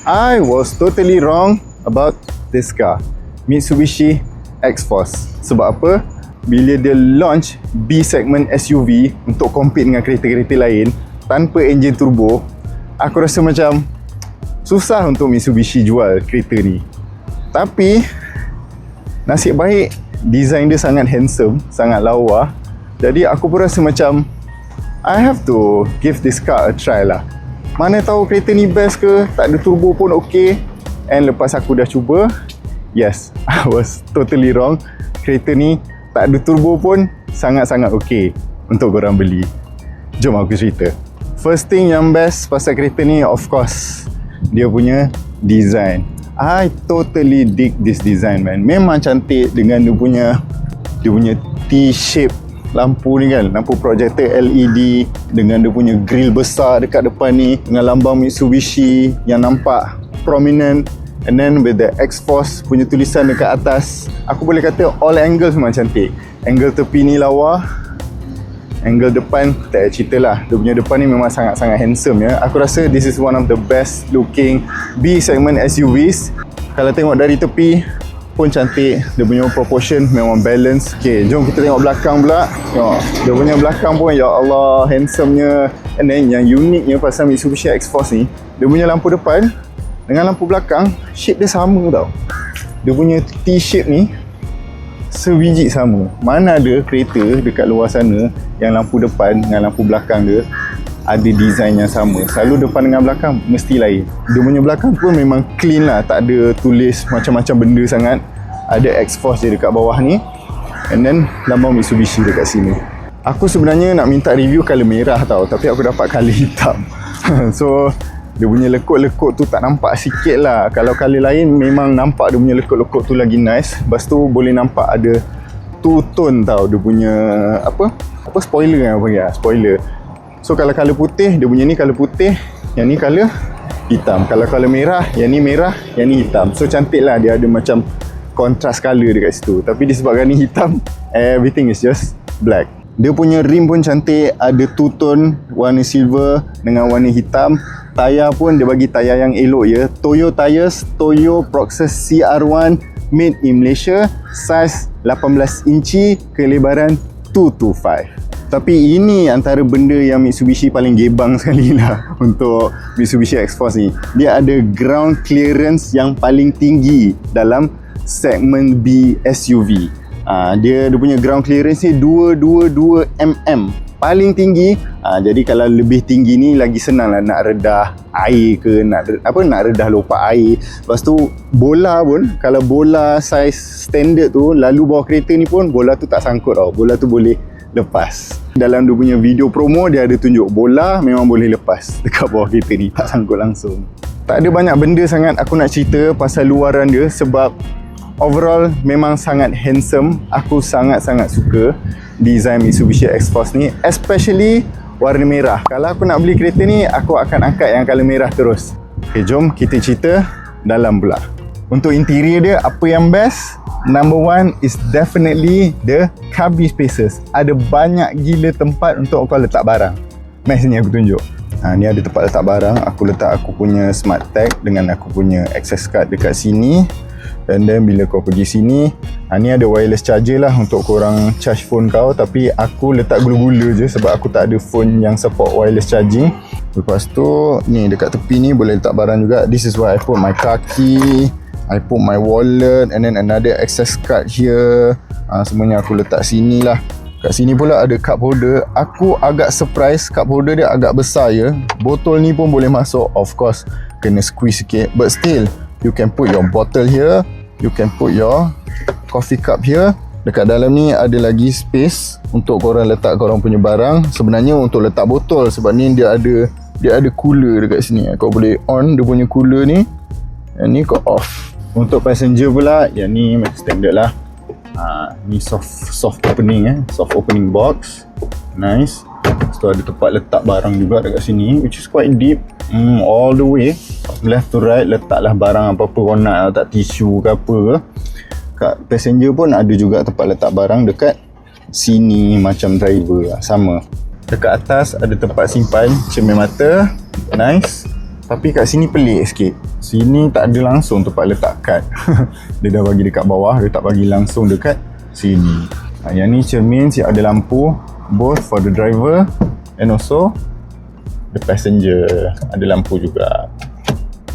I was totally wrong about this car, Mitsubishi X-Force. Sebab apa? Bila dia launch B segment SUV untuk compete dengan kereta-kereta lain tanpa enjin turbo, aku rasa macam susah untuk Mitsubishi jual kereta ni. Tapi nasib baik design dia sangat handsome, sangat lawa. Jadi aku pun rasa macam I have to give this car a try lah. Mana tahu kereta ni best ke, tak ada turbo pun okey. And lepas aku dah cuba, yes, I was totally wrong. Kereta ni tak ada turbo pun sangat-sangat okey untuk korang beli. Jom aku cerita. First thing yang best pasal kereta ni, of course, dia punya design. I totally dig this design, man. Memang cantik dengan dia punya T-shape lampu ni kan, lampu projector LED dengan dia punya grill besar dekat depan ni dengan lambang Mitsubishi yang nampak prominent, and then with the X-Force punya tulisan dekat atas. Aku boleh kata all angles memang cantik. Angle tepi ni lawa, angle depan tak cerita lah. Dia punya depan ni memang sangat-sangat handsome ya. Aku rasa this is one of the best looking B segment SUVs. Kalau tengok dari tepi pun cantik, dia punya proportion memang balance. Okay, jom kita tengok belakang pula. Dia punya belakang pun, ya Allah, handsome-nya. And then yang uniknya pasal Mitsubishi X-Force ni, dia punya lampu depan dengan lampu belakang shape dia sama tau. Dia punya T-shape ni sebiji sama. Mana ada kereta dekat luar sana yang lampu depan dengan lampu belakang dia ada design yang sama. Selalu depan dengan belakang mesti lain. Dia punya belakang pun memang clean lah, tak ada tulis macam-macam benda sangat. Ada X-Force je dekat bawah ni, and then lambang Mitsubishi dekat sini. Aku sebenarnya nak minta review colour merah tau, tapi aku dapat colour hitam. So dia punya lekuk-lekuk tu tak nampak sikit lah. Kalau colour lain memang nampak dia punya lekuk-lekuk tu lagi nice. Lepas tu boleh nampak ada two tone tau, dia punya apa spoiler yang panggil lah, spoiler. So kalau colour putih, dia punya ni colour putih, yang ni colour hitam. Kalau colour merah, yang ni merah, yang ni hitam. So cantik lah, dia ada macam contrast colour dekat situ. Tapi disebabkan ni hitam, everything is just black. Dia punya rim pun cantik, ada two tone, warna silver dengan warna hitam. Tayar pun dia bagi tayar yang elok ya. Toyo Tires, Toyo Proxus CR1, made in Malaysia, size 18 inci, kelebaran 225. Tapi ini antara benda yang Mitsubishi paling gebang sekali lah untuk Mitsubishi X-Force ni. Dia ada ground clearance yang paling tinggi dalam segmen B SUV. Dia punya ground clearance ni 222 mm. Paling tinggi. Jadi kalau lebih tinggi ni lagi senang lah nak redah air ke, nak redah lopak air. Lepas tu bola pun, kalau bola size standard tu lalu bawah kereta ni pun, bola tu tak sangkut tau. Bola tu boleh lepas. Dalam dia punya video promo dia ada tunjuk bola memang boleh lepas dekat bawah kereta ni, tak sangkut langsung. Tak ada banyak benda sangat aku nak cerita pasal luaran dia sebab overall memang sangat handsome. Aku sangat-sangat suka design Mitsubishi X-Force ni, especially warna merah. Kalau aku nak beli kereta ni, aku akan angkat yang colour merah terus. Okay, jom kita cerita dalam pula. Untuk interior dia, apa yang best? Number one is definitely the cabin spaces. Ada banyak gila tempat untuk kau letak barang. Max ni aku tunjuk. Ni ada tempat letak barang. Aku letak aku punya smart tag dengan aku punya access card dekat sini. And then bila kau pergi sini, ni ada wireless charger lah untuk korang charge phone kau. Tapi aku letak gula-gula je sebab aku tak ada phone yang support wireless charging. Lepas tu, ni dekat tepi ni boleh letak barang juga. This is where I put my car key, I put my wallet, and then another access card here. Semuanya aku letak sini lah. Kat sini pula ada cup holder. Aku agak surprise, cup holder dia agak besar ya. Botol ni pun boleh masuk. Of course, kena squeeze sikit. But still, you can put your bottle here. You can put your coffee cup here. Dekat dalam ni ada lagi space untuk korang letak korang punya barang. Sebenarnya untuk letak botol sebab ni dia ada cooler dekat sini. Kau boleh on dia punya cooler ni. Yang ni kau off. Untuk passenger pula, yang ni standard lah. Ni soft opening soft opening box. Nice. Lepas tu ada tempat letak barang juga dekat sini, which is quite deep. All the way left to right, letaklah barang apa-apa kau nak, letak tisu ke apa ke. Kat passenger pun ada juga tempat letak barang dekat sini macam driver lah, sama. Dekat atas ada tempat simpan cermin mata. Nice. Tapi kat sini pelik sikit. Sini tak ada langsung tempat letak kad. Dia dah bagi dekat bawah, dia tak bagi langsung dekat sini. Yang ni cermin siap ada lampu, both for the driver and also the passenger. Ada lampu juga.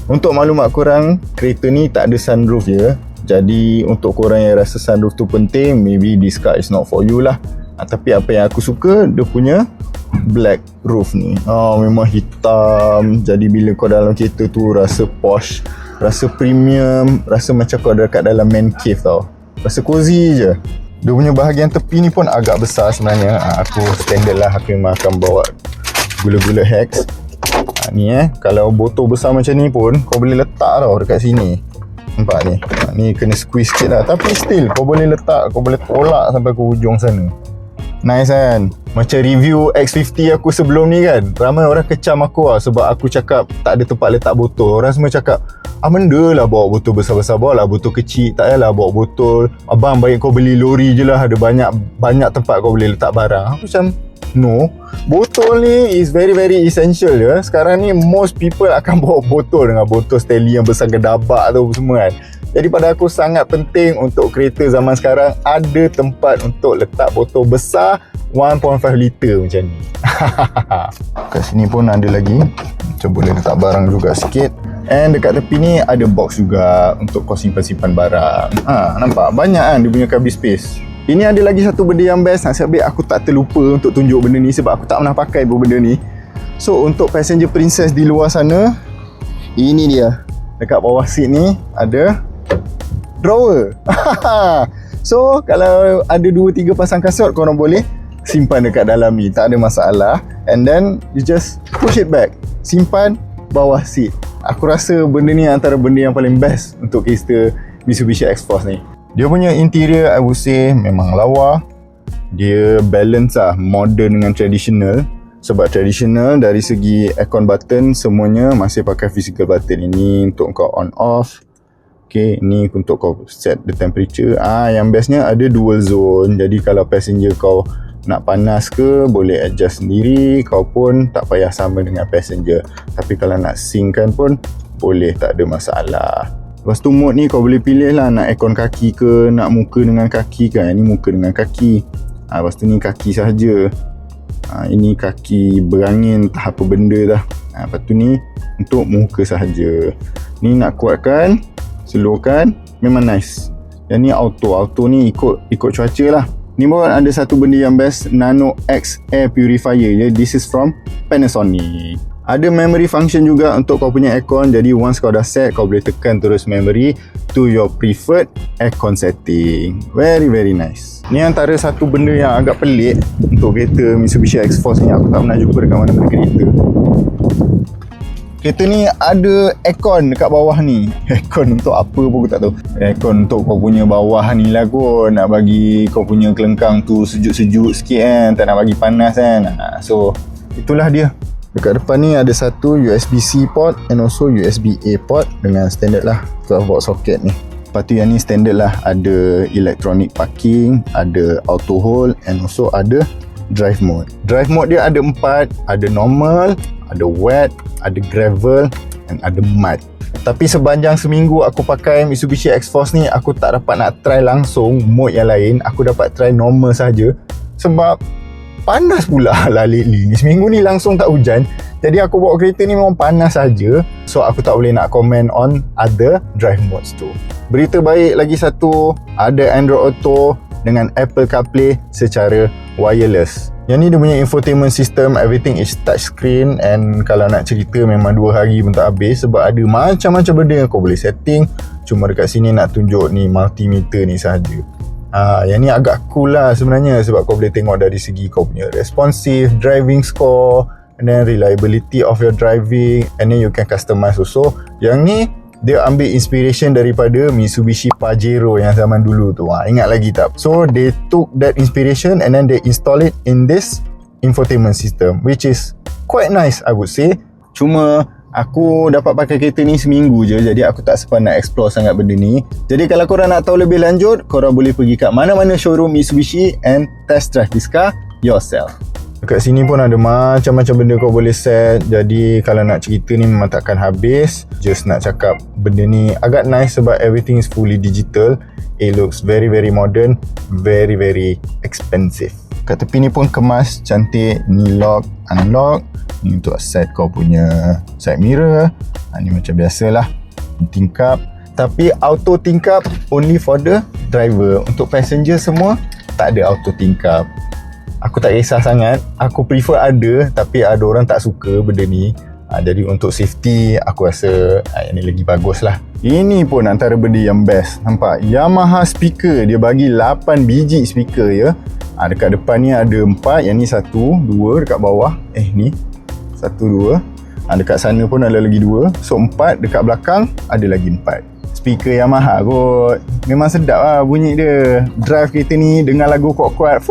Untuk maklumat korang, kereta ni tak ada sunroof je. Jadi untuk korang yang rasa sunroof tu penting, maybe this car is not for you lah. Tapi apa yang aku suka, dia punya black roof ni. Memang hitam. Jadi bila kau dalam kereta tu rasa posh, rasa premium, rasa macam kau dekat dalam man cave tau. Rasa cozy je. Dia punya bahagian tepi ni pun agak besar sebenarnya. Aku standard lah, aku memang akan bawa gula-gula hex. Ni kalau botol besar macam ni pun kau boleh letak tau dekat sini. Nampak ni? Ni kena squeeze sikit lah. Tapi still kau boleh letak, kau boleh tolak sampai ke ujung sana. Nice kan? Macam review X50 aku sebelum ni kan, ramai orang kecam aku lah sebab aku cakap tak ada tempat letak botol. Orang semua cakap, benda lah bawa botol besar-besar, bawa lah botol kecil, tak payahlah bawa botol. Abang baik kau beli lori je lah, ada banyak tempat kau boleh letak barang. Aku macam, no, botol ni is very very essential je. Sekarang ni most people akan bawa botol dengan botol Stanley yang besar gedabak tu semua kan. Jadi pada aku sangat penting untuk kereta zaman sekarang ada tempat untuk letak botol besar 1.5 liter macam ni. Kat sini pun ada lagi, macam boleh letak barang juga sikit. And dekat tepi ni ada box juga untuk kau simpan-simpan barang. Nampak banyak kan dia punya cabin space. Ini ada lagi satu benda yang best. Nasib baik aku tak terlupa untuk tunjuk benda ni sebab aku tak pernah pakai pun benda ni. So untuk passenger princess di luar sana, ini dia. Dekat bawah seat ni ada drawer. So kalau ada 2-3 pasang kasut, korang boleh simpan dekat dalam ni, tak ada masalah. And then you just push it back, simpan bawah seat. Aku rasa benda ni antara benda yang paling best untuk kereta Mitsubishi X-Force ni. Dia punya interior I would say memang lawa. Dia balance lah modern dengan traditional. Sebab traditional dari segi aircon button semuanya masih pakai physical button. Ini untuk kau on off. Okay, ni untuk kau set the temperature. Yang bestnya ada dual zone. Jadi kalau passenger kau nak panas ke, boleh adjust sendiri. Kau pun tak payah sama dengan passenger. Tapi kalau nak synckan pun boleh, tak ada masalah. Lepas tu mode ni kau boleh pilih lah, nak aircon kaki ke, nak muka dengan kaki kan. Ini muka dengan kaki. Lepas tu ni kaki sahaja. Ini kaki berangin, tak apa benda dah. Lepas tu ni untuk muka sahaja. Ni nak kuatkan, slowkan, memang nice. Yang ni auto ni ikut cuaca lah. Ni pun ada satu benda yang best, Nano X Air Purifier je. This is from Panasonic. Ada memory function juga untuk kau punya aircon. Jadi once kau dah set, kau boleh tekan terus memory to your preferred aircon setting. Very very nice. Ni antara satu benda yang agak pelik untuk kereta Mitsubishi X-Force ni. Aku tak pernah jumpa dekat mana-mana kereta. Kereta ni ada aircon dekat bawah ni. Aircon untuk apa pun aku tak tahu. Aircon untuk kau punya bawah ni lah kot. Nak bagi kau punya kelengkang tu sejuk-sejuk sikit kan. Tak nak bagi panas kan. So itulah dia. Dekat depan ni ada satu USB-C port and also USB-A port dengan standard lah 12 volt socket ni. Lepas tu yang ni standard lah. Ada electronic parking, ada auto hold and also ada drive mode. Drive mode dia ada 4. Ada normal, ada wet, ada gravel dan ada mud. Tapi sepanjang seminggu aku pakai Mitsubishi X-Force ni, aku tak dapat nak try langsung mode yang lain. Aku dapat try normal saja sebab panas pula lah lately ni. Seminggu ni langsung tak hujan. Jadi aku bawa kereta ni memang panas saja. So aku tak boleh nak comment on other drive modes tu. Berita baik lagi satu, ada Android Auto dengan Apple CarPlay secara wireless. Yang ni dia punya infotainment system, everything is touchscreen. And kalau nak cerita memang 2 hari pun tak habis sebab ada macam-macam benda yang kau boleh setting. Cuma dekat sini nak tunjuk ni multimeter ni sahaja. Yang ni agak cool lah sebenarnya sebab kau boleh tengok dari segi kau punya responsive driving score and then reliability of your driving, and then you can customize also. Yang ni dia ambil inspiration daripada Mitsubishi Pajero yang zaman dulu tu. Ingat lagi tak? So they took that inspiration and then they install it in this infotainment system, which is quite nice I would say. Cuma aku dapat pakai kereta ni seminggu je, jadi aku tak sempat nak explore sangat benda ni. Jadi kalau korang nak tahu lebih lanjut, korang boleh pergi kat mana-mana showroom Mitsubishi and test drive this car yourself. Dekat sini pun ada macam-macam benda kau boleh set. Jadi kalau nak cerita ni memang takkan habis. Just nak cakap benda ni agak nice sebab everything is fully digital. It looks very very modern, very very expensive. Kat tepi ni pun kemas cantik. Ni lock, unlock. Ni untuk set kau punya side mirror. Ni macam biasalah, tingkap. Tapi auto tingkap only for the driver. Untuk passenger semua tak ada auto tingkap. Aku tak kisah sangat. Aku prefer ada, tapi ada orang tak suka benda ni. Jadi untuk safety, aku rasa yang ni lagi bagus lah. Ini pun antara benda yang best. Nampak? Yamaha speaker. Dia bagi 8 biji speaker ya. Dekat depan ni ada 4. Yang ni 1, 2 dekat bawah. Ni 1, 2. Dekat sana pun ada lagi 2. So 4. Dekat belakang ada lagi 4. Speaker Yamaha kot. Memang sedap lah bunyi dia. Drive kereta ni dengar lagu kuat-kuat.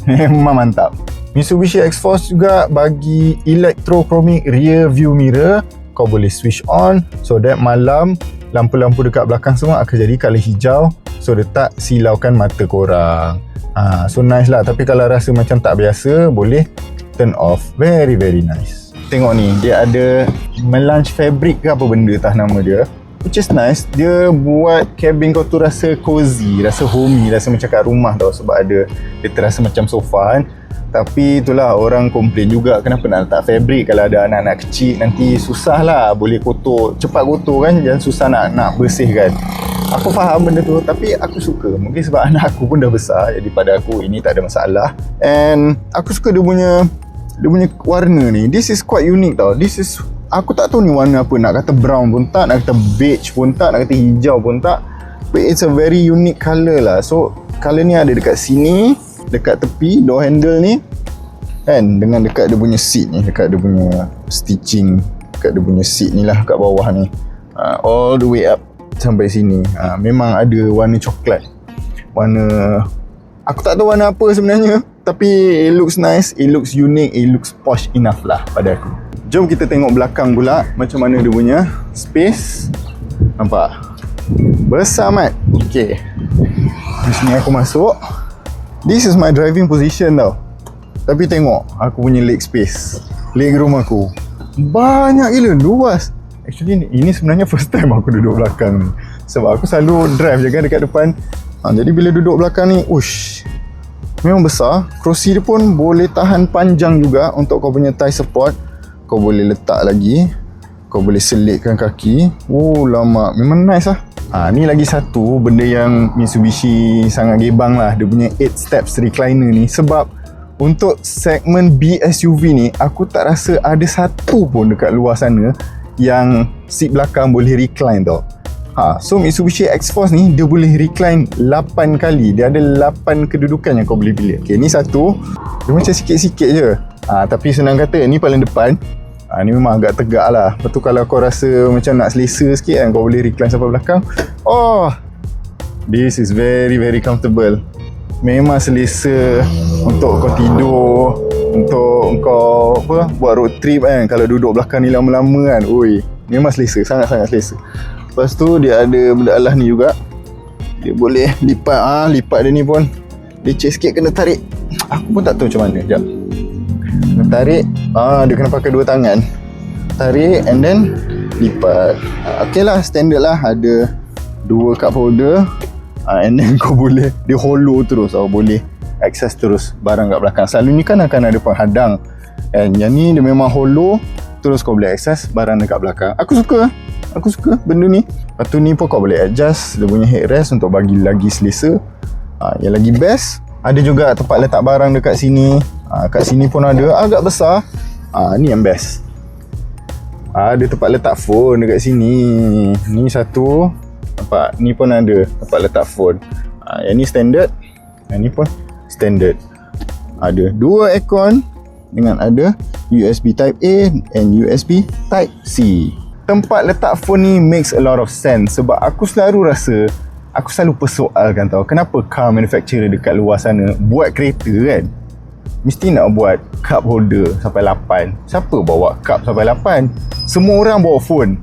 Memang mantap. Mitsubishi X-Force juga bagi electrochromic rear view mirror. Kau boleh switch on, so that malam lampu-lampu dekat belakang semua akan jadi colour hijau. So dia tak silaukan mata korang. So nice lah. Tapi kalau rasa macam tak biasa, boleh turn off. Very very nice. Tengok ni, dia ada melange fabric ke apa benda tak nama dia, which is nice. Dia buat cabin kau tu rasa cozy, rasa homey, rasa macam kat rumah tau. Sebab ada, dia terasa macam sofa kan. Tapi itulah orang komplain juga, kenapa nak letak fabric kalau ada anak-anak kecil, nanti susah lah, boleh kotor, cepat kotor kan, dan susah nak bersihkan. Aku faham benda tu, tapi aku suka. Mungkin sebab anak aku pun dah besar, jadi pada aku ini tak ada masalah. And aku suka dia punya warna ni. This is quite unique tau. This is, aku tak tahu ni warna apa. Nak kata brown pun tak, nak kata beige pun tak, nak kata hijau pun tak. But it's a very unique colour lah. So colour ni ada dekat sini, dekat tepi door handle ni kan, dengan dekat dia punya seat ni, dekat dia punya stitching, dekat dia punya seat ni lah kat bawah ni, all the way up sampai sini. Memang ada warna coklat. Warna, aku tak tahu warna apa sebenarnya, tapi it looks nice, it looks unique, it looks posh enough lah pada aku. Jom kita tengok belakang pula macam mana dia punya space. Nampak? Besar mat. Okay, di sini aku masuk. This is my driving position tau. Tapi tengok aku punya leg space, leg room aku banyak gila, luas. Actually ini sebenarnya first time aku duduk belakang ni, sebab aku selalu drive je kan dekat depan. Jadi bila duduk belakang ni, memang besar. Kerusi dia pun boleh tahan panjang juga. Untuk kau punya thigh support, kau boleh letak lagi, kau boleh selitkan kaki. Lama, memang nice lah. Ni lagi satu benda yang Mitsubishi sangat gebang lah, dia punya 8 steps recliner ni. Sebab untuk segmen B SUV ni, aku tak rasa ada satu pun dekat luar sana yang seat belakang boleh recline tau. So Mitsubishi X-Force ni dia boleh recline 8 kali. Dia ada 8 kedudukan yang kau boleh pilih. Okay, ni satu, dia macam sikit-sikit je. Tapi senang kata, ni paling depan. Ni memang agak tegak lah. Lepas tu kalau kau rasa macam nak selesa sikit kan, kau boleh recline sampai belakang. This is very very comfortable. Memang selesa untuk kau tidur, untuk kau buat road trip kan. Kalau duduk belakang ni lama-lama kan, memang selesa, sangat-sangat selesa. Lepas tu dia ada benda alas ni juga. Dia boleh lipat. Lipat dia ni pun leceh sikit, kena tarik. Aku pun tak tahu macam mana. Sekejap. Kena tarik. Dia kena pakai 2 tangan. Tarik and then lipat. Okay lah, standard lah. Ada 2 cup holder. And then kau boleh, dia hollow terus. Boleh access terus barang kat belakang. Selalu ni kan akan ada penghadang. And yang ni dia memang hollow, terus kau boleh access barang dekat belakang. Aku suka benda ni. Lepas tu ni pun kau boleh adjust dia punya headrest untuk bagi lagi selesa. Yang lagi best, ada juga tempat letak barang dekat sini. Kat sini pun ada, agak besar. Ni yang best. Ada tempat letak phone dekat sini. Ni satu. Nampak? Ni pun ada tempat letak phone. Yang ni standard. Yang ni pun standard. Ada 2 aircon dengan ada USB Type A and USB Type C. Tempat letak phone ni makes a lot of sense. Sebab aku selalu rasa, aku selalu persoalkan tau, kenapa car manufacturer dekat luar sana buat kereta kan, mesti nak buat cup holder sampai 8. Siapa bawa cup sampai 8? Semua orang bawa phone.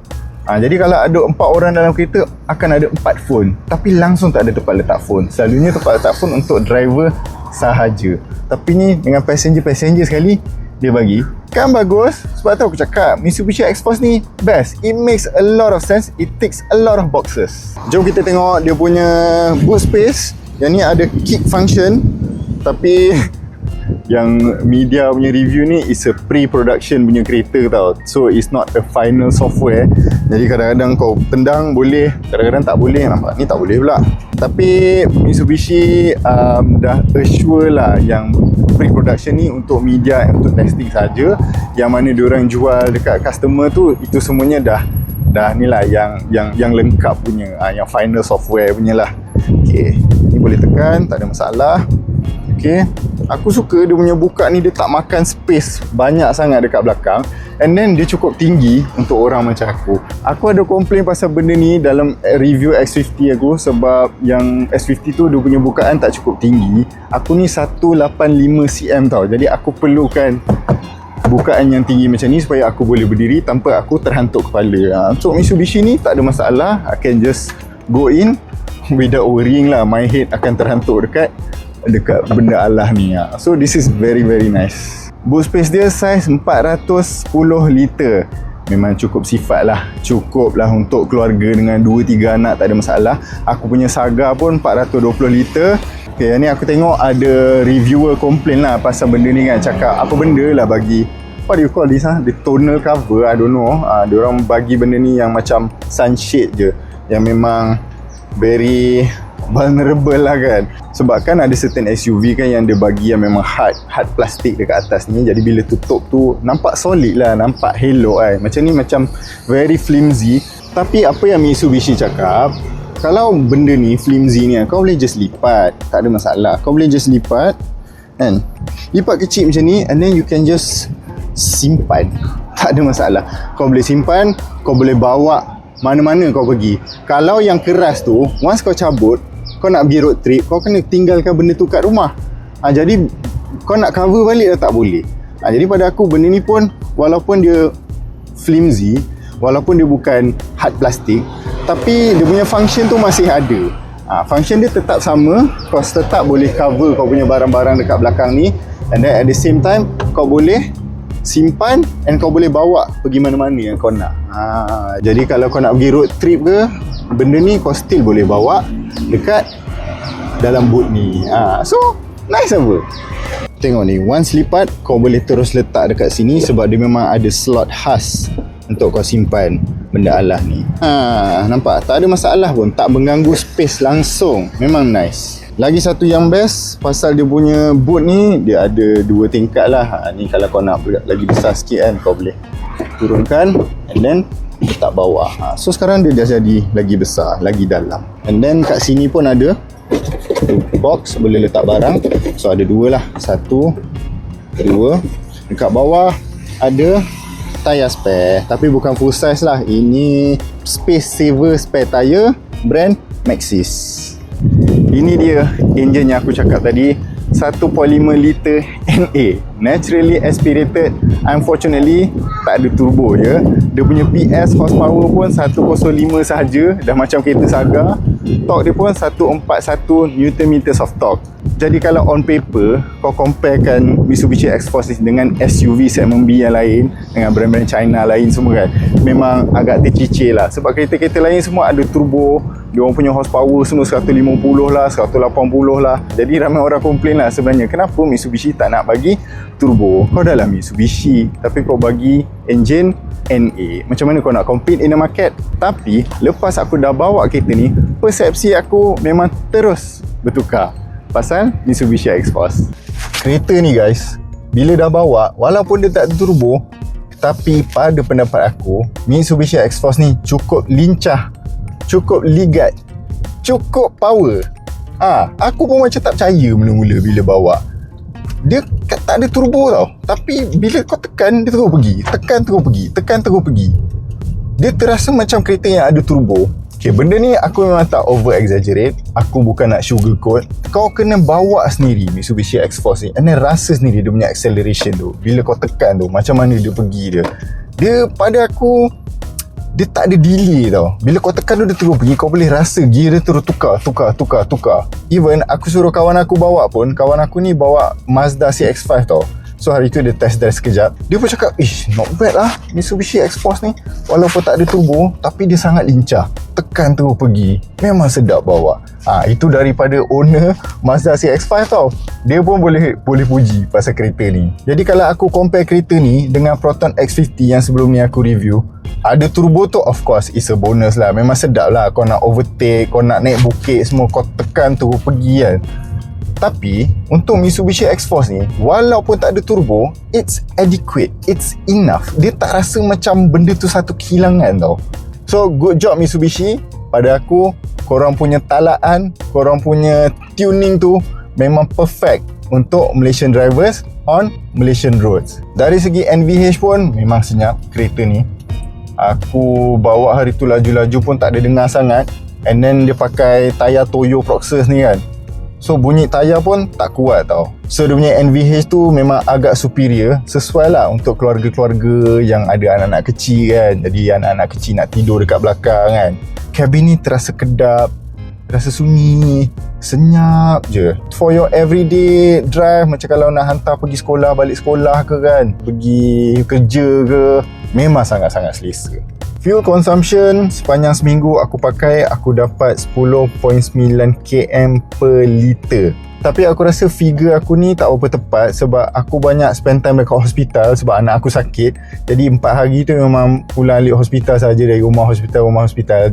Jadi kalau ada 4 orang dalam kereta, akan ada 4 phone. Tapi langsung tak ada tempat letak phone. Selalunya tempat letak phone untuk driver sahaja. Tapi ni dengan passenger sekali dia bagi. Kan bagus. Sebab tu aku cakap Mitsubishi X-Force ni best. It makes a lot of sense. It ticks a lot of boxes. Jom kita tengok dia punya boot space. Yang ni ada kick function. Tapi yang media punya review ni is a pre-production punya kereta tau. So it's not a final software. Jadi kadang-kadang kau tendang boleh, kadang-kadang tak boleh. Nampak ni tak boleh pula. Tapi Mitsubishi dah assure lah yang pre-production ni untuk media, untuk testing saja. Yang mana diorang jual dekat customer tu, itu semuanya dah ni lah yang lengkap punya, yang final software punya lah. Okay, ni boleh tekan, tak ada masalah. Okay, aku suka dia punya buka ni, dia tak makan space banyak sangat dekat belakang. And then dia cukup tinggi untuk orang macam aku. Aku ada komplain pasal benda ni dalam review X50 aku. Sebab yang S50 tu dia punya bukaan tak cukup tinggi. Aku ni 185cm tau. Jadi aku perlukan bukaan yang tinggi macam ni supaya aku boleh berdiri tanpa aku terhantuk kepala. So Mitsubishi ni tak ada masalah. I can just go in without worrying lah my head akan terhantuk dekat benda Allah ni. So this is very nice. Boot space dia saiz 410 liter. Memang cukup sifat lah. Cukup lah untuk keluarga dengan 2-3 anak, tak ada masalah. Aku punya Saga pun 420 liter. Okay, ni aku tengok ada reviewer komplain lah pasal benda ni kan. Cakap apa benda lah bagi, what do you call this the tonal cover, I don't know. Diorang bagi benda ni yang macam sunshade je, yang memang very vulnerable lah kan. Sebab kan ada certain SUV kan yang dia bagi yang memang hard plastik dekat atas ni. Jadi bila tutup tu nampak solid lah, nampak hello kan. Macam ni macam very flimsy. Tapi apa yang Mitsubishi cakap, kalau benda ni flimsy ni kau boleh just lipat, tak ada masalah. Kau boleh just lipat kan, lipat kecil macam ni, and then you can just simpan, tak ada masalah. Kau boleh simpan, kau boleh bawa mana-mana kau pergi. Kalau yang keras tu, once kau cabut, kau nak pergi road trip, kau kena tinggalkan benda tu kat rumah. Jadi kau nak cover balik dah tak boleh. Jadi pada aku benda ni pun walaupun dia flimsy, walaupun dia bukan hard plastik, tapi dia punya function tu masih ada. Function dia tetap sama. Kau tetap boleh cover kau punya barang-barang dekat belakang ni, and then at the same time kau boleh simpan and kau boleh bawa pergi mana-mana yang kau nak. Jadi kalau kau nak pergi road trip ke, benda ni kau still boleh bawa dekat dalam boot ni. So nice apa. Tengok ni, once lipat kau boleh terus letak dekat sini sebab dia memang ada slot khas untuk kau simpan benda Allah ni. Nampak? Tak ada masalah pun, tak mengganggu space langsung. Memang nice. Lagi satu yang best pasal dia punya boot ni, dia ada 2 tingkat lah. Ni kalau kau nak lagi besar sikit kan, kau boleh turunkan and then letak bawah. So sekarang dia dah jadi lagi besar, lagi dalam. And then kat sini pun ada box boleh letak barang. So ada 2 lah, 1, 2. Dekat bawah ada tayar spare, tapi bukan full size lah. Ini space saver spare tayar brand Maxxis. Ini dia engine yang aku cakap tadi, 1.5 liter NA, naturally aspirated. Unfortunately tak ada turbo je. Dia punya PS horsepower pun 105 sahaja, dah macam kereta Saga. Torque dia pun 141 Nm of torque. Jadi kalau on paper kau comparekan Mitsubishi X-Force dengan SUV segmen B yang lain, dengan brand-brand China lain semua kan, memang agak tercicir lah. Sebab kereta-kereta lain semua ada turbo, dia orang punya horsepower semua 150 lah, 180 lah. Jadi ramai orang komplain lah sebenarnya, kenapa Mitsubishi tak nak bagi turbo? Kau dah lah Mitsubishi, tapi kau bagi engine NA. Macam mana kau nak compete in the market? Tapi lepas aku dah bawa kereta ni, persepsi aku memang terus bertukar pasal Mitsubishi X-Force. Kereta ni guys, bila dah bawa, walaupun dia tak ada turbo, tapi pada pendapat aku, Mitsubishi X-Force ni cukup lincah, cukup ligat, cukup power. Aku pun macam tak percaya mula-mula bila bawa. Dia tak ada turbo tau, tapi bila kau tekan, dia terus pergi. Tekan terus pergi, tekan terus pergi. Dia terasa macam kereta yang ada turbo. Okay, benda ni aku memang tak over exaggerate. Aku bukan nak sugarcoat. Kau kena bawa sendiri Mitsubishi X-Force ni, and then rasa sendiri dia punya acceleration tu. Bila kau tekan tu, macam mana dia pergi dia. Dia pada aku dia tak ada delay tau. Bila kau tekan dia terus pergi, kau boleh rasa gear dia terus tukar. Even aku suruh kawan aku bawa pun, kawan aku ni bawa Mazda CX-5 tau. So hari tu dia test drive sekejap, dia pun cakap, not bad lah Mitsubishi X-Force ni. Walaupun tak ada turbo, tapi dia sangat lincah. Tekan terus pergi, memang sedap bawa. Itu daripada owner Mazda CX-5 tau. Dia pun boleh puji pasal kereta ni. Jadi kalau aku compare kereta ni dengan Proton X50 yang sebelum ni aku review, ada turbo tu of course is a bonus lah. Memang sedap lah, kau nak overtake, kau nak naik bukit semua, kau tekan terus pergi kan. Tapi untuk Mitsubishi X-Force ni, walaupun tak ada turbo, it's adequate, it's enough. Dia tak rasa macam benda tu satu kehilangan tau. So good job Mitsubishi. Pada aku, korang punya talaan, korang punya tuning tu memang perfect untuk Malaysian drivers on Malaysian roads. Dari segi NVH pun memang senyap kereta ni. Aku bawa hari tu laju-laju pun tak ada dengar sangat. And then dia pakai tayar Toyo Proxus ni kan, so bunyi tayar pun tak kuat tau. So dia punya NVH tu memang agak superior, sesuai lah untuk keluarga-keluarga yang ada anak-anak kecil kan. Jadi anak-anak kecil nak tidur dekat belakang kan. Kabin ni terasa kedap, terasa sunyi, senyap je. For your everyday drive, macam kalau nak hantar pergi sekolah, balik sekolah ke kan, pergi kerja ke, memang sangat-sangat selesa. Fuel consumption sepanjang seminggu aku pakai, aku dapat 10.9 km per liter. Tapi aku rasa figure aku ni tak berapa tepat sebab aku banyak spend time dekat hospital sebab anak aku sakit. Jadi 4 hari tu memang pulang alik hospital saja, dari rumah hospital.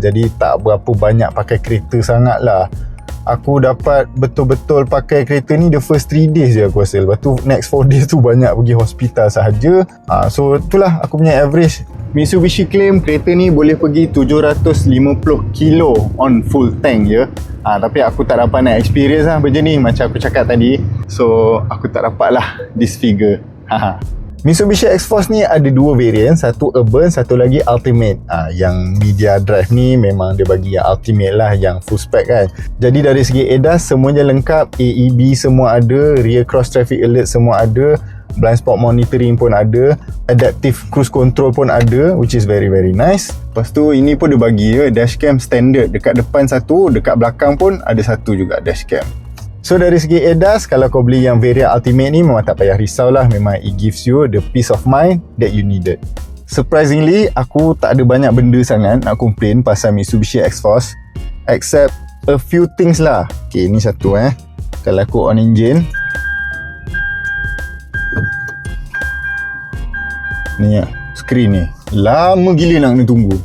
Jadi tak berapa banyak pakai kereta sangat lah. Aku dapat betul-betul pakai kereta ni the first 3 days je aku rasa. Lepas tu next 4 days tu banyak pergi hospital sahaja. So itulah aku punya average. Mitsubishi claim kereta ni boleh pergi 750 kilo on full tank je. Tapi aku tak dapat nak experience lah macam ni, macam aku cakap tadi. So aku tak dapat lah this figure. Mitsubishi X-Force ni ada 2 variant, satu urban, satu lagi ultimate. Yang media drive ni memang dia bagi yang ultimate lah, yang full spec kan. Jadi dari segi ADAS semuanya lengkap, AEB semua ada, rear cross traffic alert semua ada, blind spot monitoring pun ada, adaptive cruise control pun ada, which is very very nice. Lepas tu ini pun dia bagi dashcam standard, dekat depan satu, dekat belakang pun ada satu juga dashcam. So dari segi ADAS, kalau kau beli yang variant ultimate ni memang tak payah risau lah. Memang it gives you the peace of mind that you needed. Surprisingly, aku tak ada banyak benda sangat nak complain pasal Mitsubishi X-Force, except a few things lah. Okay, ni satu kalau aku on engine ni screen ni lama gila nak kena tunggu.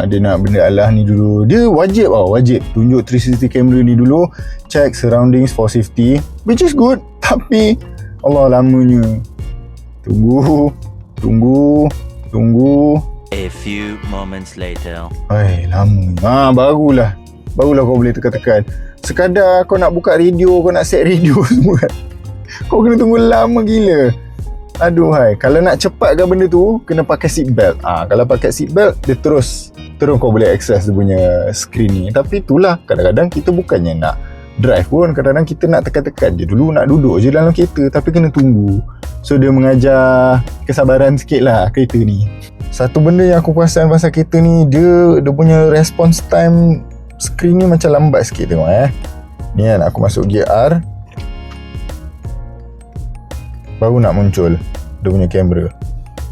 Dia nak benda alah ni dulu. Dia wajib tunjuk 360 camera ni dulu, check surroundings for safety, which is good. Tapi Allah lamanya. Tunggu. A few moments later. Lama. Barulah kau boleh tekan-tekan. Sekadar kau nak buka radio, kau nak set radio semua kan, kau kena tunggu lama gila. Aduhai, kalau nak cepatkan benda tu kena pakai seat belt. Kalau pakai seat belt dia terus kau boleh access dia punya screen ni. Tapi itulah, kadang-kadang kita bukannya nak drive pun, kadang-kadang kita nak tekan-tekan je dulu, nak duduk je dalam kereta tapi kena tunggu. So dia mengajar kesabaran sikit lah kereta ni. Satu benda yang aku perasan pasal kereta ni, dia punya response time screen ni macam lambat sikit, tengok ni kan, aku masuk gear R baru nak muncul dia punya kamera.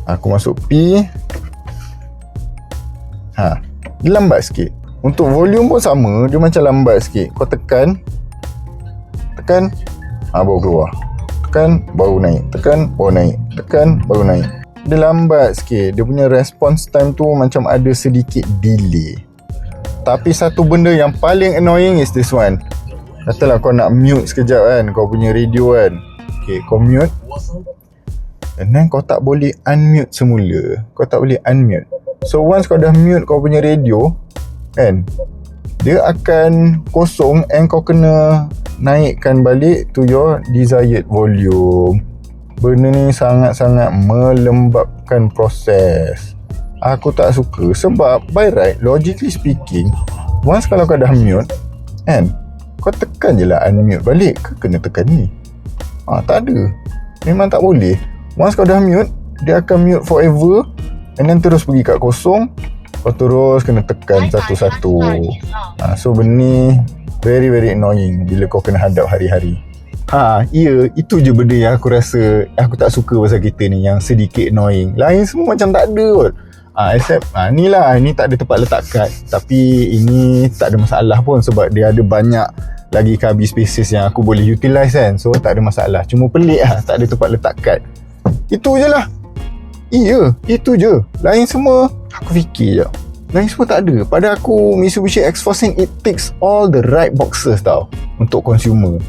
Aku masuk P, dia lambat sikit. Untuk volume pun sama, dia macam lambat sikit. Kau tekan baru keluar, tekan baru naik, tekan baru naik. Dia lambat sikit. Dia punya response time tu macam ada sedikit delay. Tapi satu benda yang paling annoying is this one. Katalah kau nak mute sekejap kan, kau punya radio kan. Okay, kau mute, and then kau tak boleh unmute semula. So once kau dah mute kau punya radio kan, dia akan kosong and kau kena naikkan balik to your desired volume. Benda ni sangat-sangat melembabkan proses. Aku tak suka sebab by right, logically speaking, once kalau kau dah mute kan, kau tekan je lah unmute balik. Kau kena tekan ni. Tak ada. Memang tak boleh. Once kau dah mute, dia akan mute forever and then terus pergi kat kosong. Kau terus kena tekan satu-satu. So benda ni very very annoying bila kau kena hadap hari-hari. Ya, itu je benda yang aku rasa aku tak suka pasal kereta ni, yang sedikit annoying. Lain semua macam tak ada kot. Except ni lah, ni tak ada tempat letak kad. Tapi ini tak ada masalah pun sebab dia ada banyak lagi car spaces yang aku boleh utilize kan. So tak ada masalah. Cuma pelik lah, tak ada tempat letak kad. Itu je lah. Iya, itu je. Lain semua aku fikir je, lain semua tak ada. Pada aku Mitsubishi X-Force ni, it ticks all the right boxes tau untuk consumer.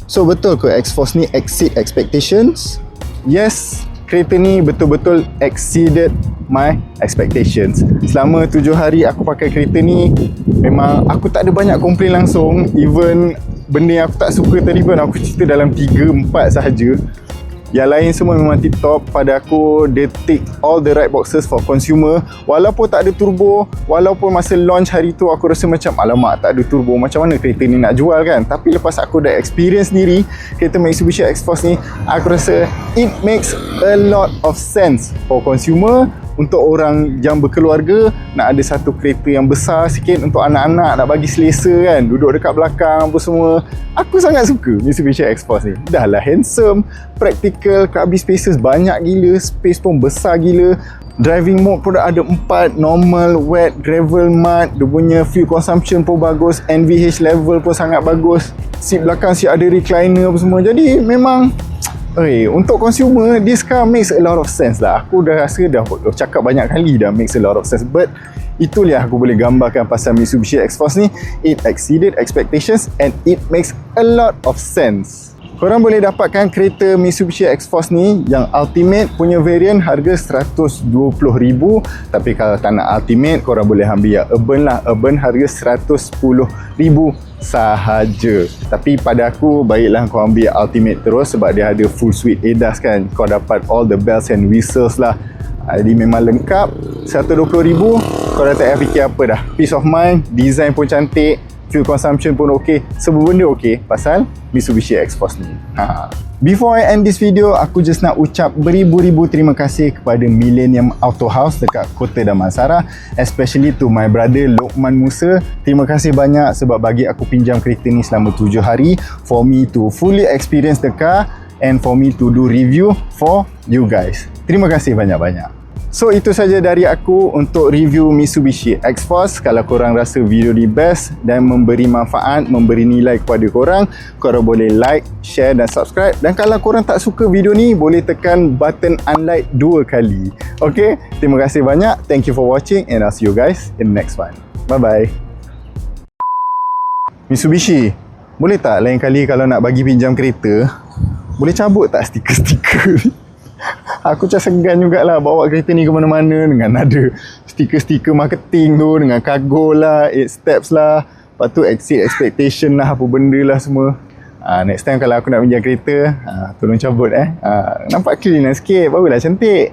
So betul ke X-Force ni exceed expectations? Yes, kereta ni betul-betul exceeded my expectations. Selama 7 hari aku pakai kereta ni, memang aku tak ada banyak komplain langsung. Even benda yang aku tak suka tadi pun aku cerita dalam 3-4 sahaja. Yang lain semua memang tip top. Pada aku, dia tick all the right boxes for consumer. Walaupun tak ada turbo, walaupun masa launch hari tu aku rasa macam alamak tak ada turbo, macam mana kereta ni nak jual kan. Tapi lepas aku dah experience sendiri kereta Mitsubishi X-Force ni, aku rasa it makes a lot of sense for consumer. Untuk orang yang berkeluarga, nak ada satu kereta yang besar sikit untuk anak-anak, nak bagi selesa kan, duduk dekat belakang apa semua. Aku sangat suka Mitsubishi X-Force ni. Dah lah handsome, practical, cabin spaces banyak gila, space pun besar gila. Driving mode pun ada 4, normal, wet, gravel, mud. Dia punya fuel consumption pun bagus, NVH level pun sangat bagus. Seat belakang ada recliner apa semua. Jadi memang untuk consumer, this car makes a lot of sense lah. Aku dah rasa dah cakap banyak kali dah makes a lot of sense. But itulah aku boleh gambarkan pasal Mitsubishi X-Force ni. It exceeded expectations and it makes a lot of sense. Korang boleh dapatkan kereta Mitsubishi X-Force ni yang Ultimate punya variant harga RM120,000. Tapi kalau tak nak Ultimate, korang boleh ambil yang Urban lah. Urban harga RM110,000 sahaja. Tapi pada aku, baiklah kau ambil Ultimate terus sebab dia ada full suite ADAS kan. Kau dapat all the bells and whistles lah. Jadi memang lengkap. RM120,000, kau dah tak payah fikir apa dah. Peace of mind, design pun cantik, fuel consumption pun okey, semua benda okey pasal Mitsubishi X-Force ni. Before I end this video, aku just nak ucap beribu-ribu terima kasih kepada Millennium Auto House dekat Kota Damansara, especially to my brother Lokman Musa. Terima kasih banyak sebab bagi aku pinjam kereta ni selama 7 hari for me to fully experience the car and for me to do review for you guys. Terima kasih banyak-banyak. So itu saja dari aku untuk review Mitsubishi X-Force. Kalau korang rasa video ni best dan memberi manfaat, memberi nilai kepada korang, korang boleh like, share dan subscribe. Dan kalau korang tak suka video ni, boleh tekan button unlike 2 kali. Okay, terima kasih banyak. Thank you for watching and I'll see you guys in the next one. Bye bye. Mitsubishi, boleh tak lain kali kalau nak bagi pinjam kereta, boleh cabut tak stiker-stiker ni? Aku macam segan jugalah bawa kereta ni ke mana-mana dengan ada stiker-stiker marketing tu, dengan cargo lah, 8 steps lah, lepas tu exceed expectation lah, apa benda lah semua. Next time kalau aku nak pinjam kereta, tolong cabut nampak clean lah sikit, barulah cantik.